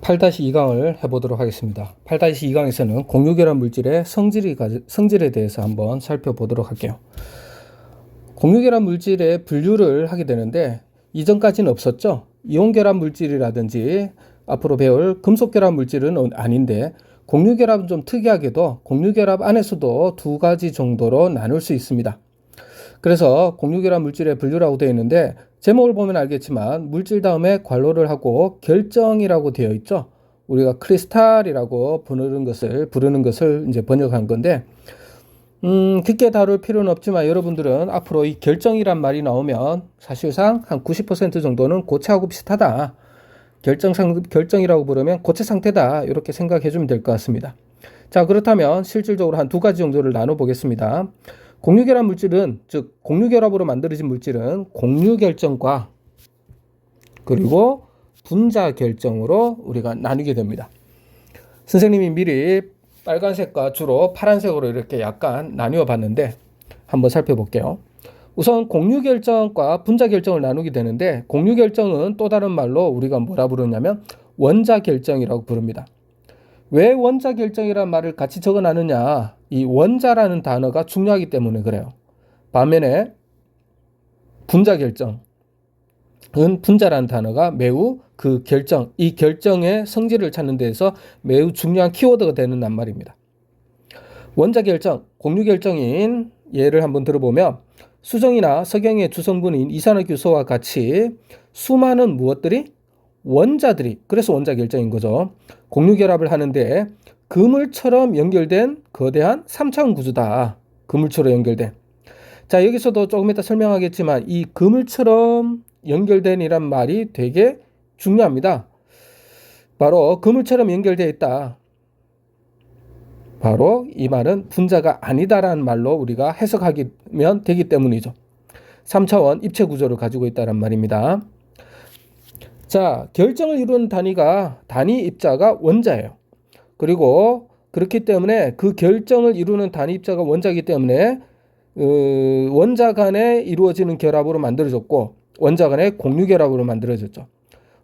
8-2강을 해보도록 하겠습니다. 8-2강에서는 공유결합 물질의 성질에 대해서 한번 살펴보도록 할게요. 공유결합 물질의 분류를 하게 되는데 이전까지는 없었죠. 이온결합 물질이라든지 앞으로 배울 금속결합 물질은 아닌데 공유결합은 좀 특이하게도 공유결합 안에서도 두 가지 정도로 나눌 수 있습니다. 그래서 공유결합 물질의 분류라고 되어 있는데 제목을 보면 알겠지만 물질 다음에 괄호를 하고 결정이라고 되어 있죠. 우리가 크리스탈이라고 부르는 것을 이제 번역한 건데 깊게 다룰 필요는 없지만 여러분들은 앞으로 이 결정이란 말이 나오면 사실상 한 90% 정도는 고체하고 비슷하다. 결정이라고 부르면 고체 상태다. 이렇게 생각해 주면 될 것 같습니다. 자, 그렇다면 실질적으로 한 두 가지 정도를 나눠 보겠습니다. 공유결합 물질은, 즉 공유결합으로 만들어진 물질은 공유결정과 그리고 분자결정으로 우리가 나누게 됩니다. 선생님이 미리 빨간색과 주로 파란색으로 이렇게 약간 나누어 봤는데 한번 살펴볼게요. 우선 공유결정과 분자결정을 나누게 되는데 공유결정은 또 다른 말로 우리가 뭐라 부르냐면 원자결정이라고 부릅니다. 왜 원자결정이라는 말을 같이 적어놨느냐? 이 원자라는 단어가 중요하기 때문에 그래요. 반면에 분자결정은 분자라는 단어가 매우 이 결정의 성질을 찾는 데에서 매우 중요한 키워드가 되는 말입니다. 원자결정, 공유결정인 예를 한번 들어보면 수정이나 석영의 주성분인 이산화탄소와 같이 수많은 무엇들이? 원자들이, 그래서 원자결정인 거죠. 공유결합을 하는데 그물처럼 연결된 거대한 3차원 구조다. 그물처럼 연결된. 자, 여기서도 조금 이따 설명하겠지만 이 그물처럼 연결된이란 말이 되게 중요합니다. 바로 그물처럼 연결되어 있다. 바로 이 말은 분자가 아니다라는 말로 우리가 해석하면 되기 때문이죠. 3차원 입체 구조를 가지고 있다는 말입니다. 자, 결정을 이루는 단위 입자가 원자예요. 그리고 그렇기 때문에 그 결정을 이루는 단위 입자가 원자이기 때문에 원자 간에 이루어지는 결합으로 만들어졌고 원자 간의 공유결합으로 만들어졌죠.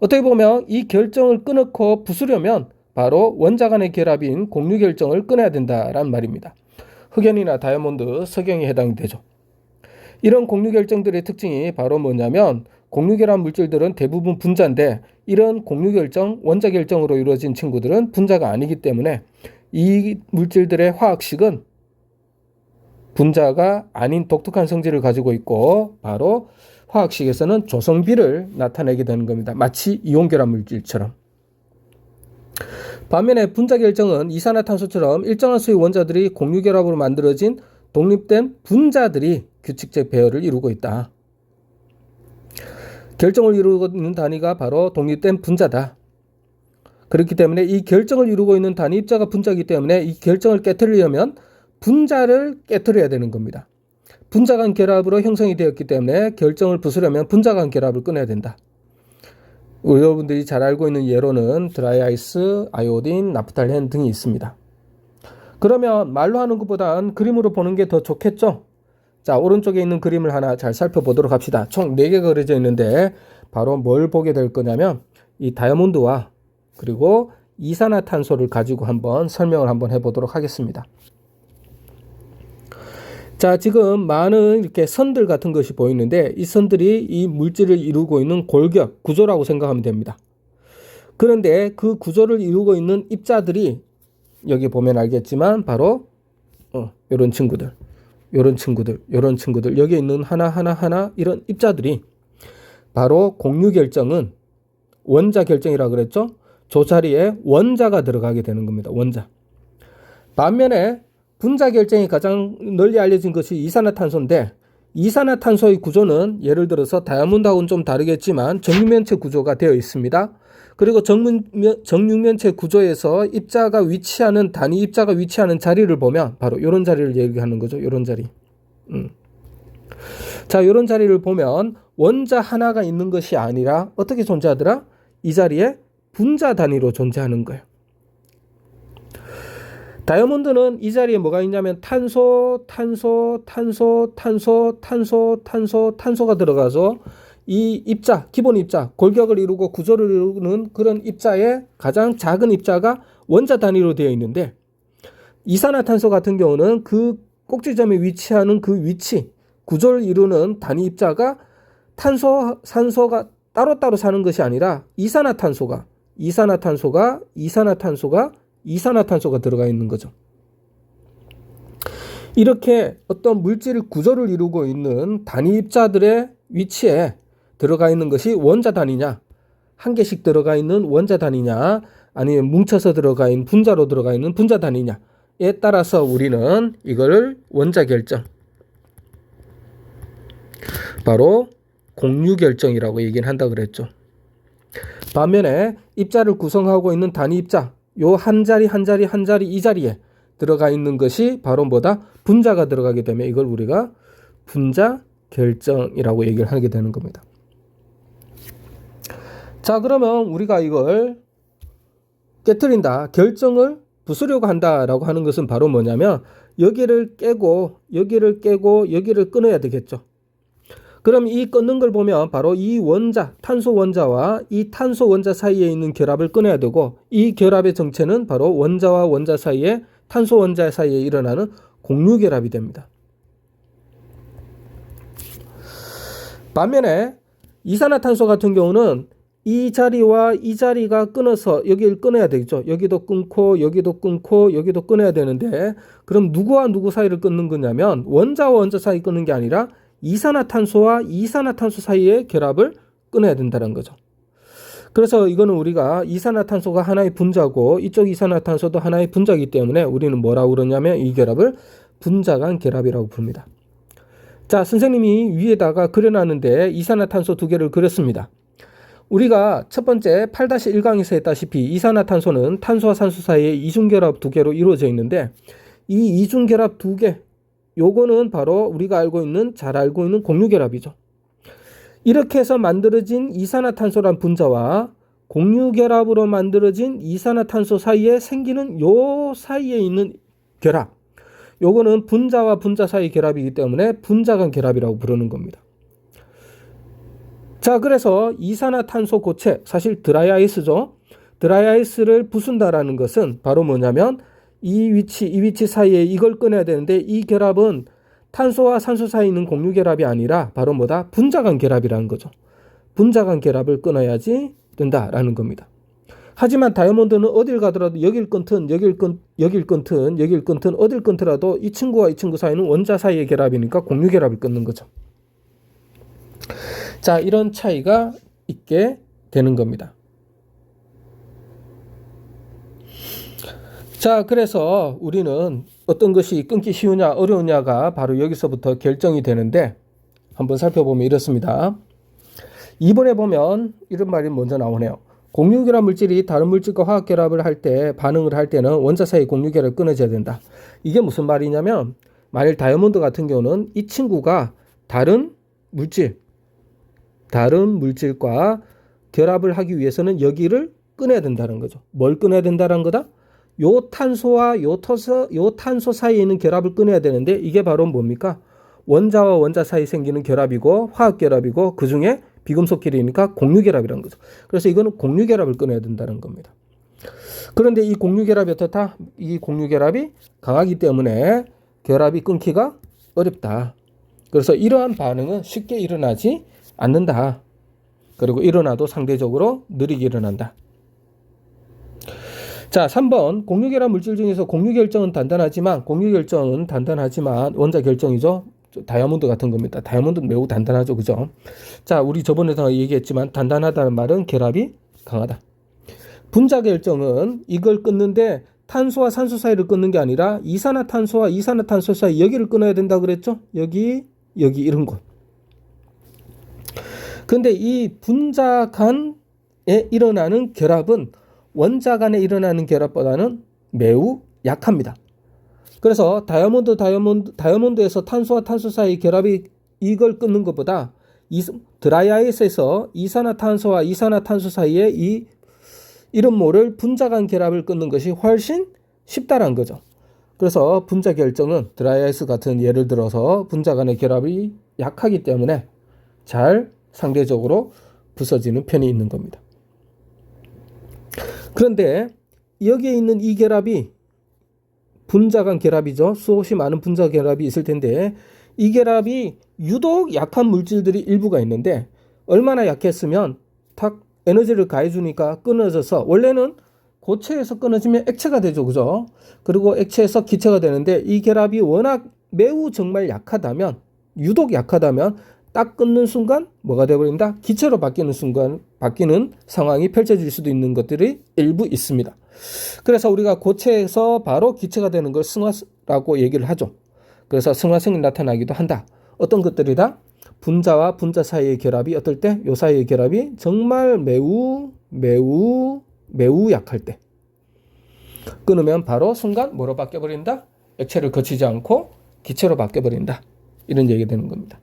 어떻게 보면 이 결정을 끊고 부수려면 바로 원자 간의 결합인 공유결정을 끊어야 된다라는 말입니다. 흑연이나 다이아몬드, 석영이 해당이 되죠. 이런 공유결정들의 특징이 바로 뭐냐면 공유결합 물질들은 대부분 분자인데 이런 공유결정, 원자결정으로 이루어진 친구들은 분자가 아니기 때문에 이 물질들의 화학식은 분자가 아닌 독특한 성질을 가지고 있고 바로 화학식에서는 조성비를 나타내게 되는 겁니다. 마치 이온결합 물질처럼. 반면에 분자결정은 이산화탄소처럼 일정한 수의 원자들이 공유결합으로 만들어진 독립된 분자들이 규칙적 배열을 이루고 있다. 결정을 이루고 있는 단위가 바로 독립된 분자다. 그렇기 때문에 이 결정을 이루고 있는 단위 입자가 분자이기 때문에 이 결정을 깨트리려면 분자를 깨트려야 되는 겁니다. 분자 간 결합으로 형성이 되었기 때문에 결정을 부수려면 분자 간 결합을 끊어야 된다. 여러분들이 잘 알고 있는 예로는 드라이아이스, 아이오딘, 나프탈렌 등이 있습니다. 그러면 말로 하는 것보단 그림으로 보는 게 더 좋겠죠? 자, 오른쪽에 있는 그림을 하나 잘 살펴보도록 합시다. 총 4개가 그려져 있는데 바로 뭘 보게 될 거냐면 이 다이아몬드와 그리고 이산화탄소를 가지고 한번 설명을 한번 해보도록 하겠습니다. 자, 지금 많은 이렇게 선들 같은 것이 보이는데 이 선들이 이 물질을 이루고 있는 골격, 구조라고 생각하면 됩니다. 그런데 그 구조를 이루고 있는 입자들이 여기 보면 알겠지만 바로 이런 친구들. 여기에 있는 하나 이런 입자들이 바로 공유결정은 원자결정이라고 그랬죠? 저 자리에 원자가 들어가게 되는 겁니다. 원자. 반면에 분자결정이 가장 널리 알려진 것이 이산화탄소인데 이산화탄소의 구조는 예를 들어서 다이아몬드하고는 좀 다르겠지만 정육면체 구조가 되어 있습니다. 그리고 정육면체 구조에서 단위 입자가 위치하는 자리를 보면 바로 이런 자리를 얘기하는 거죠. 이런 자리. 자, 이런 자리를 보면 원자 하나가 있는 것이 아니라 어떻게 존재하더라? 이 자리에 분자 단위로 존재하는 거예요. 다이아몬드는 이 자리에 뭐가 있냐면 탄소가 들어가서 이 입자, 기본 입자, 골격을 이루고 구조를 이루는 그런 입자의 가장 작은 입자가 원자 단위로 되어 있는데, 이산화탄소 같은 경우는 그 꼭지점에 위치하는 그 위치, 구조를 이루는 단위 입자가 탄소, 산소가 따로따로 사는 것이 아니라 이산화탄소가 들어가 있는 거죠. 이렇게 어떤 물질 구조를 이루고 있는 단위 입자들의 위치에 들어가 있는 것이 원자 단위냐, 한 개씩 들어가 있는 원자 단위냐, 아니면 뭉쳐서 들어가 있는 분자로 들어가 있는 분자 단위냐에 따라서 우리는 이거를 원자 결정, 바로 공유 결정이라고 얘기를 한다 그랬죠. 반면에 입자를 구성하고 있는 단위 입자, 요 한 자리 이 자리에 들어가 있는 것이 바로 뭐다? 분자가 들어가게 되면 이걸 우리가 분자 결정이라고 얘기를 하게 되는 겁니다. 자, 그러면 우리가 이걸 깨트린다, 결정을 부수려고 한다라고 하는 것은 바로 뭐냐면 여기를 깨고 여기를 끊어야 되겠죠. 그럼 이 끊는 걸 보면 바로 이 원자, 탄소 원자와 이 탄소 원자 사이에 있는 결합을 끊어야 되고, 이 결합의 정체는 바로 원자와 원자 사이에, 탄소 원자 사이에 일어나는 공유 결합이 됩니다. 반면에 이산화탄소 같은 경우는 이 자리와 이 자리가 끊어서 여기를 끊어야 되겠죠. 여기도 끊고 여기도 끊어야 되는데, 그럼 누구와 누구 사이를 끊는 거냐면 원자와 원자 사이 끊는 게 아니라 이산화탄소와 이산화탄소 사이의 결합을 끊어야 된다는 거죠. 그래서 이거는 우리가 이산화탄소가 하나의 분자고 이쪽 이산화탄소도 하나의 분자이기 때문에 우리는 뭐라고 그러냐면 이 결합을 분자 간 결합이라고 부릅니다. 자, 선생님이 위에다가 그려놨는데 이산화탄소 두 개를 그렸습니다. 우리가 첫 번째 8-1강에서 했다시피 이산화탄소는 탄소와 산소 사이에 이중결합 두 개로 이루어져 있는데, 이 이중결합 두 개, 요거는 바로 우리가 잘 알고 있는 공유결합이죠. 이렇게 해서 만들어진 이산화탄소란 분자와 공유결합으로 만들어진 이산화탄소 사이에 생기는 요 사이에 있는 결합, 요거는 분자와 분자 사이 결합이기 때문에 분자 간 결합이라고 부르는 겁니다. 자, 그래서 이산화탄소 고체, 사실 드라이아이스죠. 드라이아이스를 부순다라는 것은 바로 뭐냐면 이 위치 사이에 이걸 끊어야 되는데, 이 결합은 탄소와 산소 사이에 있는 공유 결합이 아니라 바로 뭐다? 분자 간 결합이라는 거죠. 분자 간 결합을 끊어야지 된다라는 겁니다. 하지만 다이아몬드는 어딜 가더라도 여길 끊든 어딜 끊더라도 이 친구와 이 친구 사이는 원자 사이의 결합이니까 공유 결합을 끊는 거죠. 자, 이런 차이가 있게 되는 겁니다. 자, 그래서 우리는 어떤 것이 끊기 쉬우냐 어려우냐가 바로 여기서부터 결정이 되는데, 한번 살펴보면 이렇습니다. 2번에 보면 이런 말이 먼저 나오네요. 공유결합 물질이 다른 물질과 화학결합을 할 때, 반응을 할 때는 원자 사이 공유결합이 끊어져야 된다. 이게 무슨 말이냐면, 만일 다이아몬드 같은 경우는 이 친구가 다른 물질과 결합을 하기 위해서는 여기를 끊어야 된다는 거죠. 뭘 끊어야 된다는 거다? 요 탄소와 요 탄소 사이에 있는 결합을 끊어야 되는데, 이게 바로 뭡니까? 원자와 원자 사이 생기는 결합이고 화학결합이고 그 중에 비금속끼리니까 공유결합이라는 거죠. 그래서 이거는 공유결합을 끊어야 된다는 겁니다. 그런데 이 공유결합이 어떻다? 이 공유결합이 강하기 때문에 결합이 끊기가 어렵다. 그래서 이러한 반응은 쉽게 일어나지 않는다. 그리고 일어나도 상대적으로 느리게 일어난다. 자, 3번 공유결합 물질 중에서 공유결정은 단단하지만 원자 결정이죠. 다이아몬드 같은 겁니다. 다이아몬드는 매우 단단하죠. 그죠? 자, 우리 저번에도 얘기했지만 단단하다는 말은 결합이 강하다. 분자 결정은 이걸 끊는데 탄소와 산소 사이를 끊는 게 아니라 이산화탄소와 이산화탄소 사이 여기를 끊어야 된다 그랬죠? 여기 이런 곳. 근데 이 분자 간에 일어나는 결합은 원자 간에 일어나는 결합보다는 매우 약합니다. 그래서 다이아몬드에서 탄소와 탄소 사이 결합이 이걸 끊는 것보다 드라이아이스에서 이산화탄소와 이산화탄소 사이에 이런 모를 분자 간 결합을 끊는 것이 훨씬 쉽다라는 거죠. 그래서 분자 결정은 드라이아이스 같은 예를 들어서 분자 간의 결합이 약하기 때문에 잘 상대적으로 부서지는 편이 있는 겁니다. 그런데 여기에 있는 이 결합이 분자간 결합이죠. 수없이 많은 분자 결합이 있을 텐데 이 결합이 유독 약한 물질들이 일부가 있는데 얼마나 약했으면 탁 에너지를 가해주니까 끊어져서 원래는 고체에서 끊어지면 액체가 되죠. 그죠? 그리고 액체에서 기체가 되는데 이 결합이 워낙 매우 정말 약하다면 유독 약하다면 딱 끊는 순간 뭐가 되어버린다? 기체로 바뀌는 상황이 펼쳐질 수도 있는 것들이 일부 있습니다. 그래서 우리가 고체에서 바로 기체가 되는 걸 승화라고 얘기를 하죠. 그래서 승화성이 나타나기도 한다. 어떤 것들이다? 분자와 분자 사이의 결합이 어떨 때? 요 사이의 결합이 정말 매우 약할 때 끊으면 바로 순간 뭐로 바뀌어버린다? 액체를 거치지 않고 기체로 바뀌어버린다. 이런 얘기가 되는 겁니다.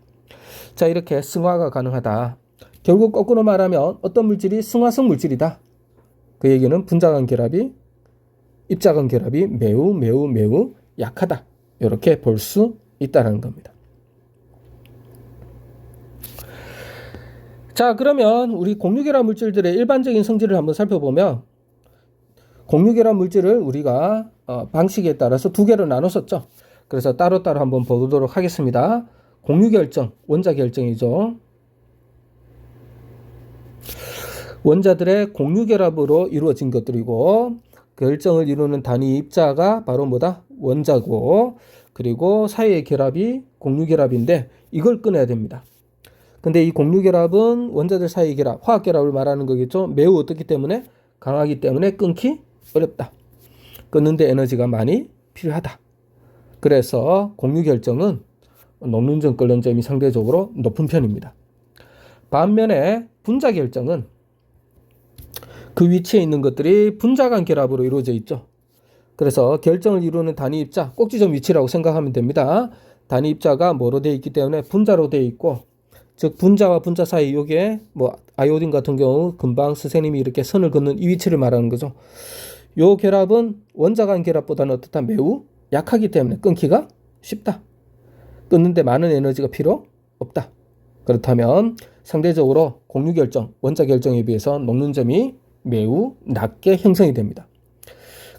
자, 이렇게 승화가 가능하다. 결국 거꾸로 말하면 어떤 물질이 승화성 물질이다. 그 얘기는 분자간 결합이 입자간 결합이 매우 약하다. 이렇게 볼 수 있다는 겁니다. 자, 그러면 우리 공유결합 물질들의 일반적인 성질을 한번 살펴보면 공유결합 물질을 우리가 방식에 따라서 두 개로 나눴었죠. 그래서 따로따로 한번 보도록 하겠습니다. 공유결정, 원자결정이죠. 원자들의 공유결합으로 이루어진 것들이고 결정을 이루는 단위 입자가 바로 뭐다? 원자고 그리고 사이의 결합이 공유결합인데 이걸 끊어야 됩니다. 근데 이 공유결합은 원자들 사이의 결합, 화학결합을 말하는 거겠죠. 매우 어떻기 때문에? 강하기 때문에 끊기 어렵다. 끊는데 에너지가 많이 필요하다. 그래서 공유결정은 녹는 점, 끓는 점이 상대적으로 높은 편입니다. 반면에 분자결정은 그 위치에 있는 것들이 분자간 결합으로 이루어져 있죠. 그래서 결정을 이루는 단위 입자, 꼭지점 위치라고 생각하면 됩니다. 단위 입자가 뭐로 되어 있기 때문에 분자로 되어 있고, 즉 분자와 분자 사이 요게 뭐 아이오딘 같은 경우 금방 선생님이 이렇게 선을 긋는 이 위치를 말하는 거죠. 요 결합은 원자간 결합보다는 어떻다? 매우 약하기 때문에 끊기가 쉽다. 끊는데 많은 에너지가 필요 없다. 그렇다면 상대적으로 공유결정, 원자결정에 비해서 녹는 점이 매우 낮게 형성이 됩니다.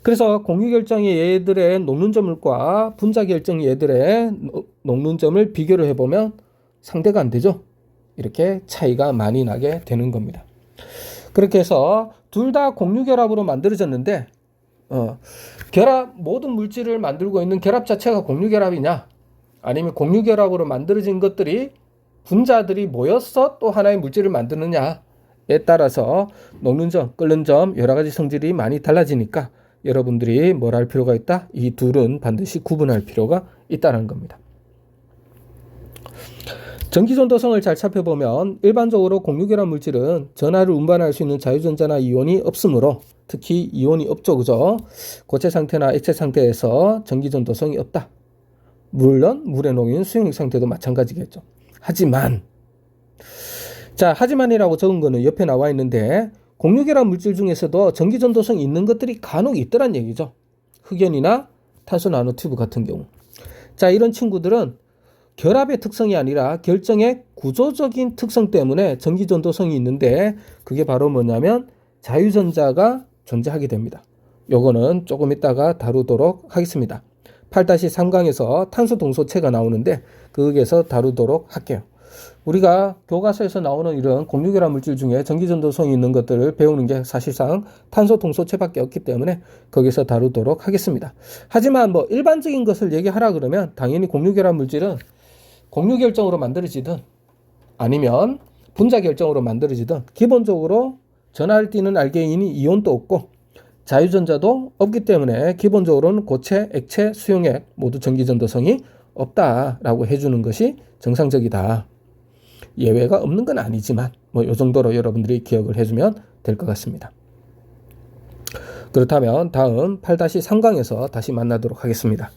그래서 공유결정의 얘들의 녹는 점과 분자결정 얘들의 녹는 점을 비교를 해보면 상대가 안 되죠. 이렇게 차이가 많이 나게 되는 겁니다. 그렇게 해서 둘 다 공유결합으로 만들어졌는데 결합, 모든 물질을 만들고 있는 결합 자체가 공유결합이냐 아니면 공유결합으로 만들어진 것들이 분자들이 모여서 또 하나의 물질을 만드느냐에 따라서 녹는 점, 끓는 점 여러 가지 성질이 많이 달라지니까 여러분들이 뭘 할 필요가 있다? 이 둘은 반드시 구분할 필요가 있다는 겁니다. 전기전도성을 잘 살펴보면 일반적으로 공유결합 물질은 전하를 운반할 수 있는 자유전자나 이온이 없으므로 특히 이온이 없죠. 그죠? 고체 상태나 액체 상태에서 전기전도성이 없다. 물론 물에 녹인 수용액 상태도 마찬가지겠죠. 하지만이라고 적은 거는 옆에 나와 있는데 공유결합 물질 중에서도 전기전도성이 있는 것들이 간혹 있더란 얘기죠. 흑연이나 탄소 나노튜브 같은 경우. 자, 이런 친구들은 결합의 특성이 아니라 결정의 구조적인 특성 때문에 전기전도성이 있는데 그게 바로 뭐냐면 자유전자가 존재하게 됩니다. 요거는 조금 이따가 다루도록 하겠습니다. 8-3강에서 탄소 동소체가 나오는데 거기에서 다루도록 할게요. 우리가 교과서에서 나오는 이런 공유결합 물질 중에 전기전도성이 있는 것들을 배우는 게 사실상 탄소 동소체밖에 없기 때문에 거기서 다루도록 하겠습니다. 하지만 뭐 일반적인 것을 얘기하라 그러면 당연히 공유결합 물질은 공유결정으로 만들어지든 아니면 분자결정으로 만들어지든 기본적으로 전하를 띠는 알게인이 이온도 없고 자유전자도 없기 때문에 기본적으로는 고체, 액체, 수용액 모두 전기전도성이 없다라고 해주는 것이 정상적이다. 예외가 없는 건 아니지만 뭐 이 정도로 여러분들이 기억을 해주면 될 것 같습니다. 그렇다면 다음 8-3강에서 다시 만나도록 하겠습니다.